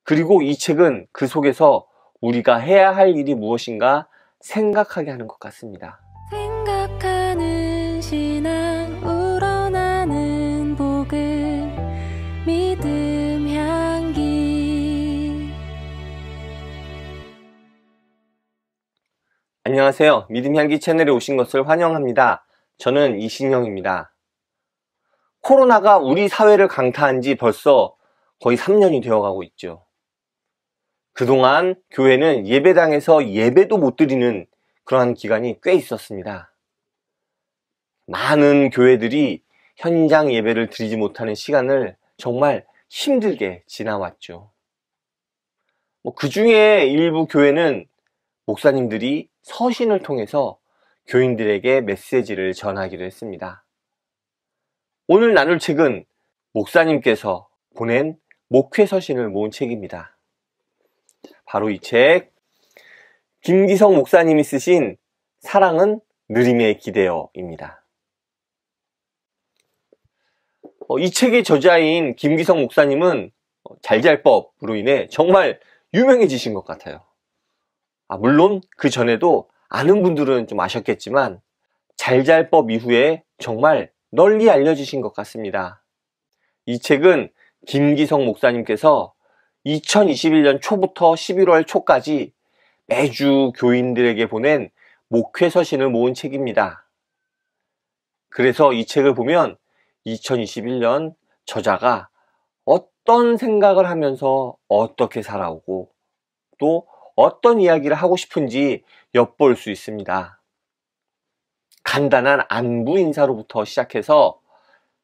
그리고 이 책은 그 속에서 우리가 해야 할 일이 무엇인가 생각하게 하는 것 같습니다. 생각하는 신앙 우러나는 복음 믿음 향기. 안녕하세요. 믿음 향기 채널에 오신 것을 환영합니다. 저는 이신영입니다. 코로나가 우리 사회를 강타한 지 벌써 거의 3년이 되어가고 있죠. 그동안 교회는 예배당에서 예배도 못 드리는 그러한 기간이 꽤 있었습니다. 많은 교회들이 현장 예배를 드리지 못하는 시간을 정말 힘들게 지나왔죠. 그 중에 일부 교회는 목사님들이 서신을 통해서 교인들에게 메시지를 전하기로 했습니다. 오늘 나눌 책은 목사님께서 보낸 목회 서신을 모은 책입니다. 바로 이 책, 김기성 목사님이 쓰신 사랑은 느림에 기대어입니다. 이 책의 저자인 김기성 목사님은 잘잘법으로 인해 정말 유명해지신 것 같아요. 물론 그 전에도 아는 분들은 좀 아셨겠지만 잘잘법 이후에 정말 널리 알려지신 것 같습니다. 이 책은 김기성 목사님께서 2021년 초부터 11월 초까지 매주 교인들에게 보낸 목회 서신을 모은 책입니다. 그래서 이 책을 보면 2021년 저자가 어떤 생각을 하면서 어떻게 살아오고 또 어떤 이야기를 하고 싶은지 엿볼 수 있습니다. 간단한 안부 인사로부터 시작해서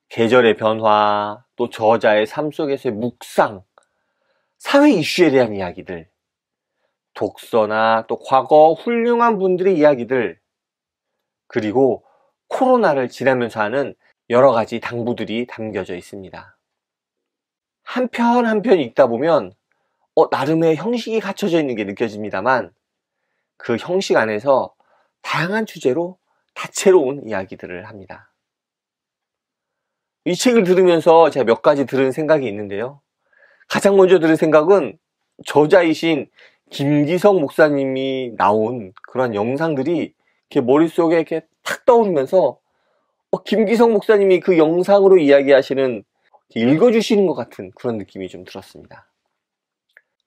계절의 변화, 또 저자의 삶 속에서의 묵상, 사회 이슈에 대한 이야기들, 독서나 또 과거 훌륭한 분들의 이야기들, 그리고 코로나를 지나면서 하는 여러 가지 당부들이 담겨져 있습니다. 한 편 한 편 읽다 보면 나름의 형식이 갖춰져 있는 게 느껴집니다만 그 형식 안에서 다양한 주제로 다채로운 이야기들을 합니다. 이 책을 들으면서 제가 몇 가지 들은 생각이 있는데요. 가장 먼저 들은 생각은 저자이신 김기성 목사님이 나온 그런 영상들이 이렇게 머릿속에 이렇게 탁 떠오르면서 김기성 목사님이 그 영상으로 이야기하시는, 읽어주시는 것 같은 그런 느낌이 좀 들었습니다.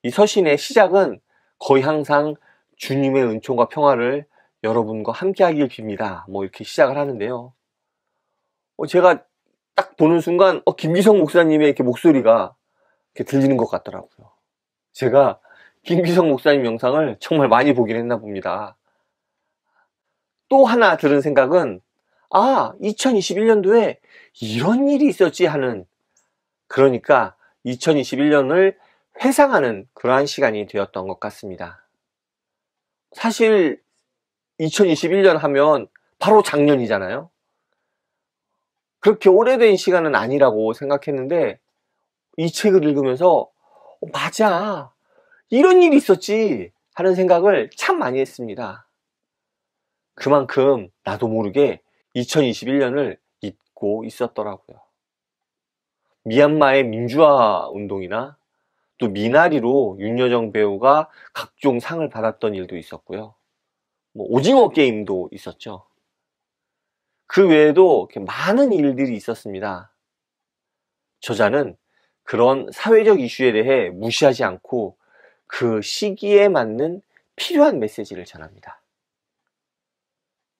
이 서신의 시작은 거의 항상 주님의 은총과 평화를 여러분과 함께 하길 빕니다. 이렇게 시작을 하는데요. 제가 딱 보는 순간 김기성 목사님의 이렇게 목소리가 이렇게 들리는 것 같더라고요. 제가 김기성 목사님 영상을 정말 많이 보긴 했나 봅니다. 또 하나 들은 생각은 2021년도에 이런 일이 있었지 하는, 그러니까 2021년을 회상하는 그러한 시간이 되었던 것 같습니다. 사실 2021년 하면 바로 작년이잖아요. 그렇게 오래된 시간은 아니라고 생각했는데 이 책을 읽으면서 맞아, 이런 일이 있었지 하는 생각을 참 많이 했습니다. 그만큼 나도 모르게 2021년을 잊고 있었더라고요. 미얀마의 민주화 운동이나 또 미나리로 윤여정 배우가 각종 상을 받았던 일도 있었고요. 오징어 게임도 있었죠. 그 외에도 많은 일들이 있었습니다. 저자는 그런 사회적 이슈에 대해 무시하지 않고 그 시기에 맞는 필요한 메시지를 전합니다.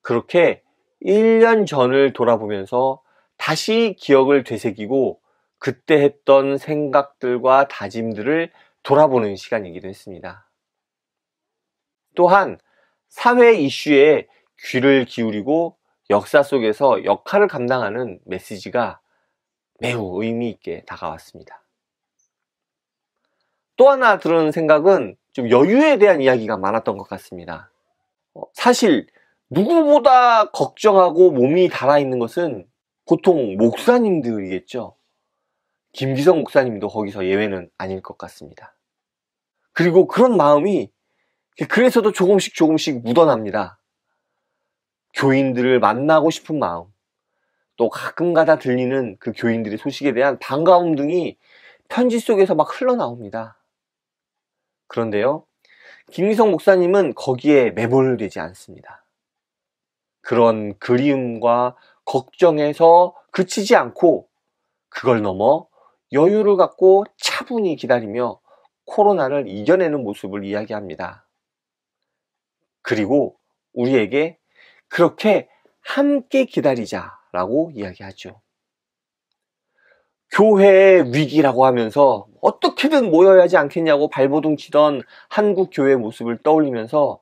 그렇게 1년 전을 돌아보면서 다시 기억을 되새기고 그때 했던 생각들과 다짐들을 돌아보는 시간이기도 했습니다. 또한 사회 이슈에 귀를 기울이고 역사 속에서 역할을 감당하는 메시지가 매우 의미 있게 다가왔습니다. 또 하나 들은 생각은 좀 여유에 대한 이야기가 많았던 것 같습니다. 사실 누구보다 걱정하고 몸이 달아있는 것은 보통 목사님들이겠죠. 김기성 목사님도 거기서 예외는 아닐 것 같습니다. 그리고 그런 마음이 그래서도 조금씩 묻어납니다. 교인들을 만나고 싶은 마음, 또 가끔가다 들리는 그 교인들의 소식에 대한 반가움 등이 편지 속에서 막 흘러나옵니다. 그런데요, 김기성 목사님은 거기에 매몰되지 않습니다. 그런 그리움과 걱정에서 그치지 않고 그걸 넘어 여유를 갖고 차분히 기다리며 코로나를 이겨내는 모습을 이야기합니다. 그리고 우리에게 그렇게 함께 기다리자라고 이야기하죠. 교회의 위기라고 하면서 어떻게든 모여야 하지 않겠냐고 발버둥 치던 한국 교회의 모습을 떠올리면서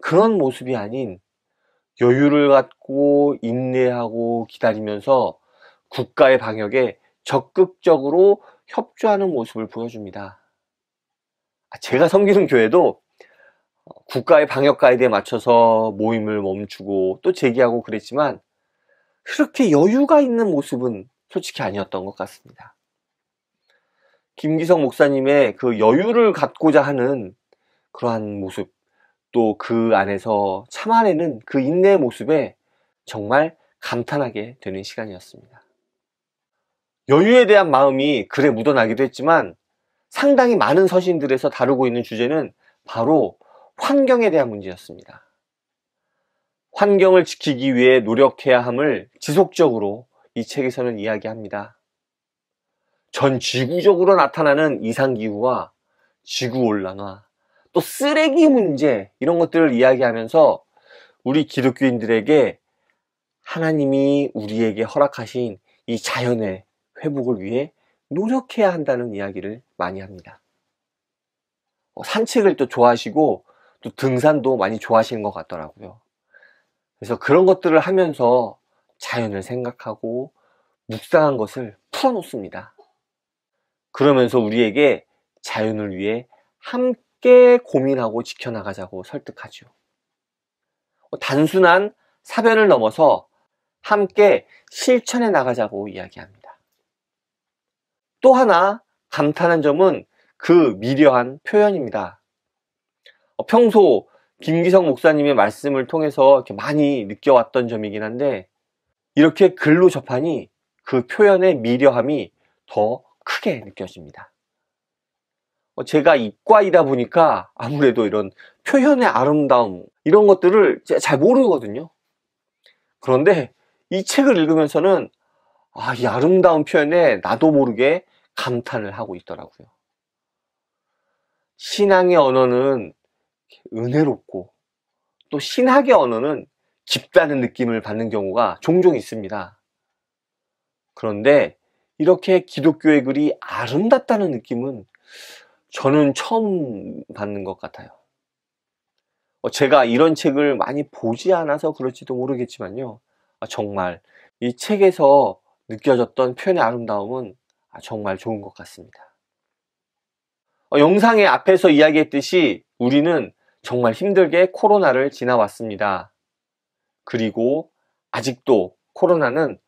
그런 모습이 아닌 여유를 갖고 인내하고 기다리면서 국가의 방역에 적극적으로 협조하는 모습을 보여줍니다. 제가 섬기는 교회도 국가의 방역 가이드에 맞춰서 모임을 멈추고 또 재개하고 그랬지만 그렇게 여유가 있는 모습은 솔직히 아니었던 것 같습니다. 김기성 목사님의 그 여유를 갖고자 하는 그러한 모습, 또 그 안에서 참아내는 그 인내의 모습에 정말 감탄하게 되는 시간이었습니다. 여유에 대한 마음이 글에 묻어나기도 했지만 상당히 많은 서신들에서 다루고 있는 주제는 바로 환경에 대한 문제였습니다. 환경을 지키기 위해 노력해야 함을 지속적으로 이 책에서는 이야기합니다. 전 지구적으로 나타나는 이상기후와 지구온난화, 또 쓰레기 문제, 이런 것들을 이야기하면서 우리 기독교인들에게 하나님이 우리에게 허락하신 이 자연의 회복을 위해 노력해야 한다는 이야기를 많이 합니다. 산책을 또 좋아하시고 또 등산도 많이 좋아하시는 것 같더라고요. 그래서 그런 것들을 하면서 자연을 생각하고 묵상한 것을 풀어놓습니다. 그러면서 우리에게 자연을 위해 함께 고민하고 지켜나가자고 설득하죠. 단순한 사변을 넘어서 함께 실천해 나가자고 이야기합니다. 또 하나 감탄한 점은 그 미려한 표현입니다. 평소 김기성 목사님의 말씀을 통해서 이렇게 많이 느껴왔던 점이긴 한데 이렇게 글로 접하니 그 표현의 미려함이 더 크게 느껴집니다. 제가 이과이다 보니까 아무래도 이런 표현의 아름다움, 이런 것들을 잘 모르거든요. 그런데 이 책을 읽으면서는 이 아름다운 표현에 나도 모르게 감탄을 하고 있더라고요. 신앙의 언어는 은혜롭고 또 신학의 언어는 깊다는 느낌을 받는 경우가 종종 있습니다. 그런데 이렇게 기독교의 글이 아름답다는 느낌은 저는 처음 받는 것 같아요. 제가 이런 책을 많이 보지 않아서 그럴지도 모르겠지만요. 정말 이 책에서 느껴졌던 표현의 아름다움은 정말 좋은 것 같습니다. 영상의 앞에서 이야기했듯이 우리는 정말 힘들게 코로나를 지나왔습니다. 그리고 아직도 코로나는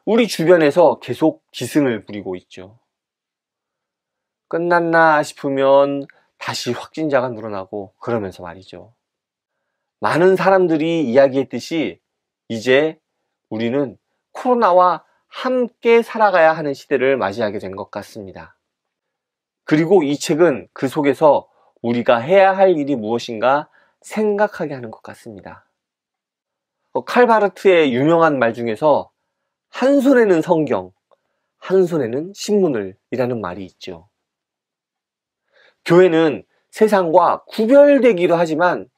우리 주변에서 계속 기승을 부리고 있죠. 끝났나 싶으면 다시 확진자가 늘어나고 그러면서 말이죠. 많은 사람들이 이야기했듯이 이제 우리는 코로나와 함께 살아가야 하는 시대를 맞이하게 된 것 같습니다. 그리고 이 책은 그 속에서 우리가 해야 할 일이 무엇인가 생각하게 하는 것 같습니다. 칼 바르트의 유명한 말 중에서 한 손에는 성경, 한 손에는 신문을 이라는 말이 있죠. 교회는 세상과 구별되기도 하지만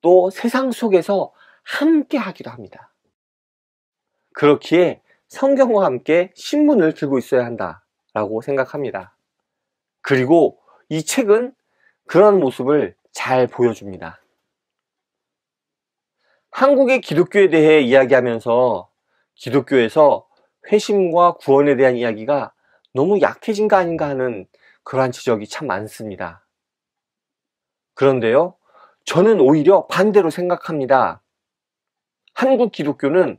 또 세상 속에서 함께 하기도 합니다. 그렇기에 성경과 함께 신문을 들고 있어야 한다라고 생각합니다. 그리고 이 책은 그런 모습을 잘 보여줍니다. 한국의 기독교에 대해 이야기하면서 기독교에서 회심과 구원에 대한 이야기가 너무 약해진 거 아닌가 하는 그러한 지적이 참 많습니다. 그런데요, 저는 오히려 반대로 생각합니다. 한국 기독교는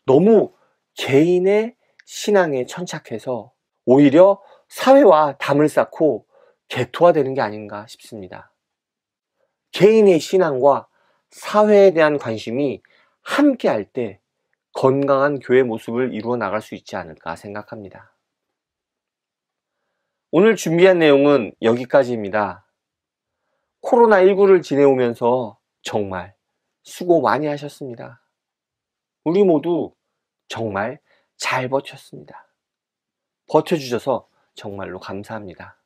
너무 개인의 신앙에 천착해서 오히려 사회와 담을 쌓고 개토화되는 게 아닌가 싶습니다. 개인의 신앙과 사회에 대한 관심이 함께 할 때 건강한 교회 모습을 이루어 나갈 수 있지 않을까 생각합니다. 오늘 준비한 내용은 여기까지입니다. 코로나19를 지내오면서 정말 수고 많이 하셨습니다. 우리 모두 정말 잘 버텼습니다. 버텨주셔서 정말로 감사합니다.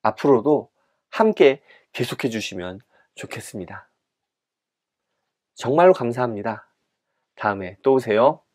앞으로도 함께 계속해 주시면 좋겠습니다. 정말로 감사합니다. 다음에 또 오세요.